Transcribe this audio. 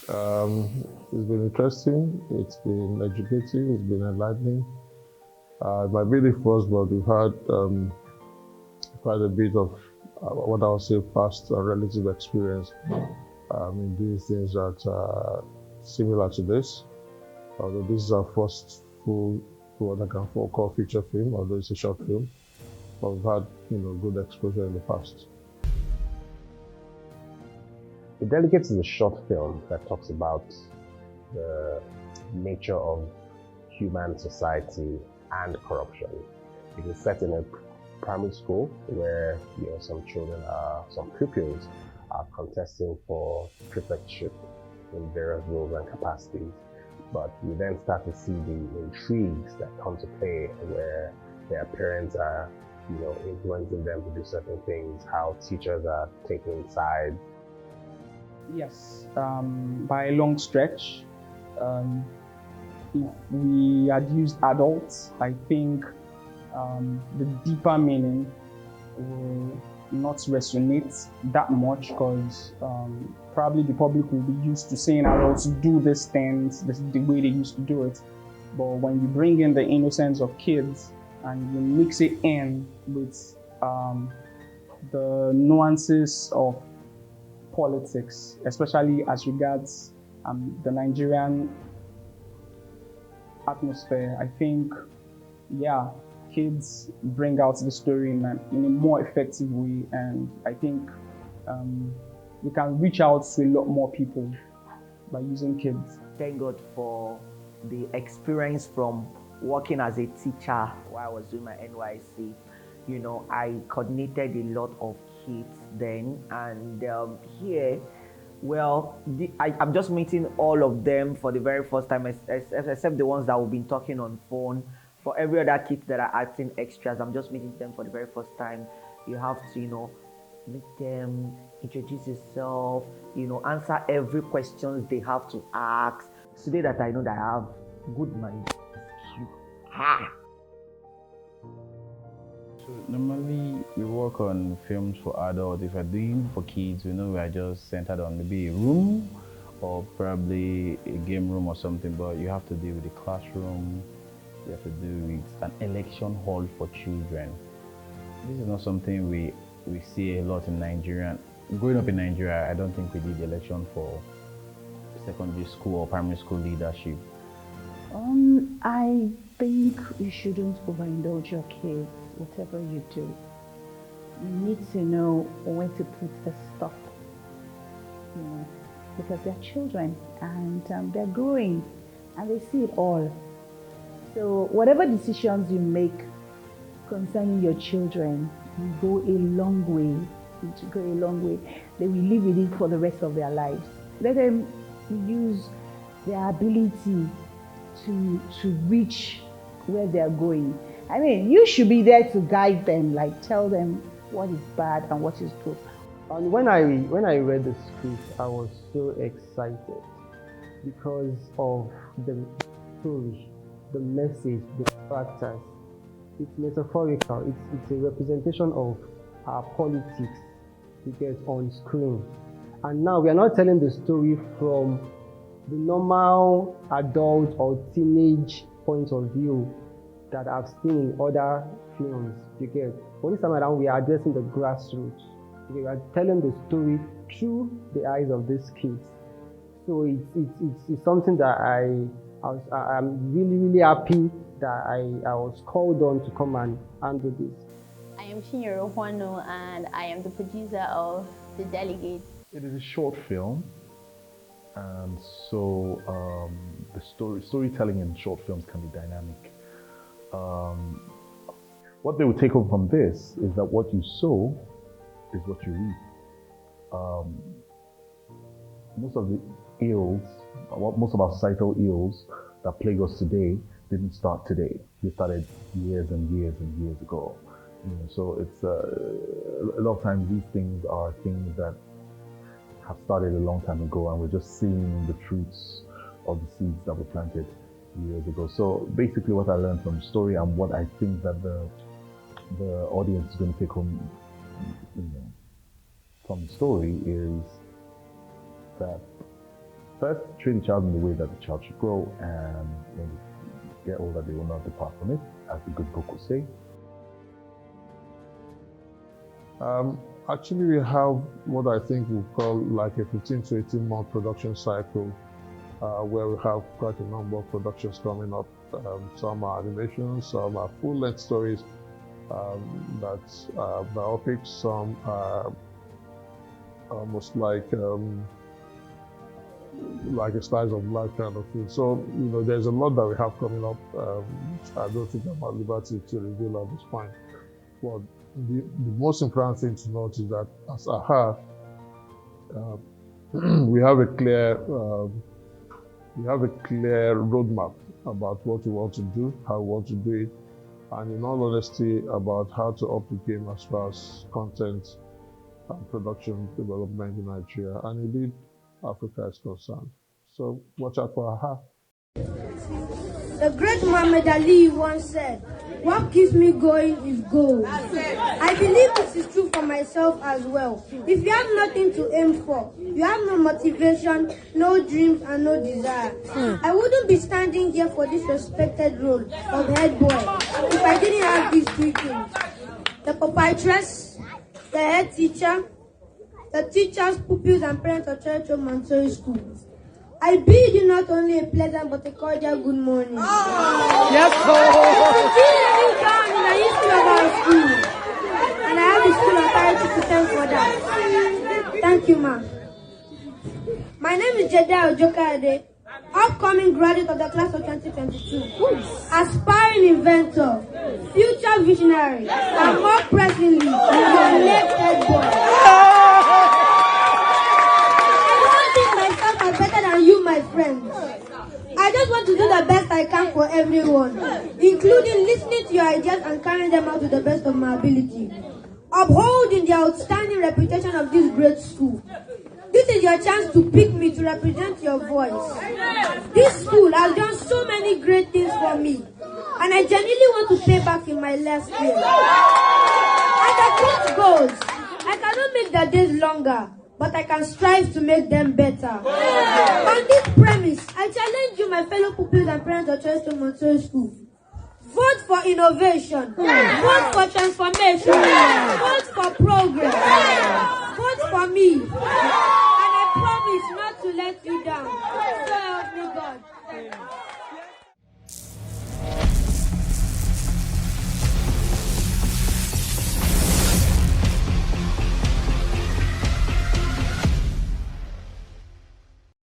It's been interesting, it's been educative, it's been enlightening. It might be the first, but we've had quite a bit of what I would say past relative experience in doing things that are similar to this. Although this is our first full, what I can call feature film, although it's a short film, but we've had good exposure in the past. The Delegates is a short film that talks about the nature of human society and corruption. It is set in a primary school where some pupils are contesting for prefectship in various roles and capacities. But we then start to see the intrigues that come to play where their parents are influencing them to do certain things, how teachers are taking sides. Yes, by a long stretch. If we had used adults, I think the deeper meaning will not resonate that much because probably the public will be used to seeing adults do these things the way they used to do it. But when you bring in the innocence of kids and you mix it in with the nuances of politics, especially as regards the Nigerian atmosphere, I think, kids bring out the story in a more effective way, and I think we can reach out to a lot more people by using kids. Thank God for the experience from working as a teacher while I was doing my NYC. I coordinated a lot of kids then, and here, I'm just meeting all of them for the very first time, except the ones that we've been talking on phone. For every other kids that are acting extras, I'm just meeting them for the very first time. You have to, meet them, introduce yourself, answer every question they have to ask. Today that I know that I have good mind. So normally we work on films for adults. If we're doing for kids, we are just centered on maybe a room or probably a game room or something, but you have to deal with the classroom, you have to do with an election hall for children. This is not something we see a lot in Nigeria. Growing up in Nigeria, I don't think we did election for secondary school or primary school leadership. I think you shouldn't overindulge your kids, whatever you do. You need to know when to put a stop, because they're children and they're growing and they see it all. So whatever decisions you make concerning your children will go a long way. It will go a long way. They will live with it for the rest of their lives. Let them use their ability to reach where they're going. I mean, you should be there to guide them, like tell them what is bad and what is good. And when I read the script, I was so excited because of the story, the message, the characters. It's metaphorical. It's a representation of our politics we get on screen. And now we are not telling the story from the normal adult or teenage point of view that I've seen in other films. You get. For this time around, we are addressing the grassroots. We are telling the story through the eyes of these kids. So it's something that I'm really happy that I was called on to come and handle this. I am Chinyere Huano and I am the producer of The Delegates. It is a short film, and so the storytelling in short films can be dynamic. What they would take home from this is that what you sow is what you reap. Most of the ills, most of our societal ills that plague us today didn't start today. They started years and years and years ago. So it's a lot of times these things are things that have started a long time ago, and we're just seeing the fruits of the seeds that were planted years ago. So basically, what I learned from the story and what I think that the audience is going to take home, from the story is that first, train the child in the way that the child should grow, and when they get older, they will not depart from it, as the good book will say. Actually, we have what I think we call like a 15 to 18 month production cycle, where we have quite a number of productions coming up. Some are animations, some are full-length stories, that's biopics, some are almost like a slice of life kind of thing. So, there's a lot that we have coming up. I don't think I'm at liberty to reveal at this point. But the most important thing to note is that as AHA, we have a clear roadmap about what we want to do, how we want to do it, and in all honesty, about how to up the game as far as content and production development in Nigeria and indeed Africa is concerned. So watch out for AHA. The great Muhammad Ali once said, "What keeps me going is gold." I believe this is true for myself as well. If you have nothing to aim for, you have no motivation, no dreams, and no desire. I wouldn't be standing here for this respected role of head boy if I didn't have these three things: the proprietress, the head teacher, the teachers, pupils, and parents of Church of Montessori School. I bid you not only a pleasant but a cordial good morning. Yes, Lord. I'm in the history of our school, and I have the school authority to thank for that. Thank you, ma'am. My name is Jeddah Ojokade, upcoming graduate of the class of 2022, aspiring inventor, future visionary, and more pressingly, your next head boy. Better than you, my friends. I just want to do the best I can for everyone, including listening to your ideas and carrying them out to the best of my ability, upholding the outstanding reputation of this great school. This is your chance to pick me to represent your voice. This school has done so many great things for me, and I genuinely want to pay back in my last year. As the truth goes, I cannot make the days longer, but I can strive to make them better. On this premise, I challenge you, my fellow pupils and parents of Church of Montessori School. Vote for innovation. Vote for transformation. Vote for progress. Vote for me. And I promise not to let you down. So help me God.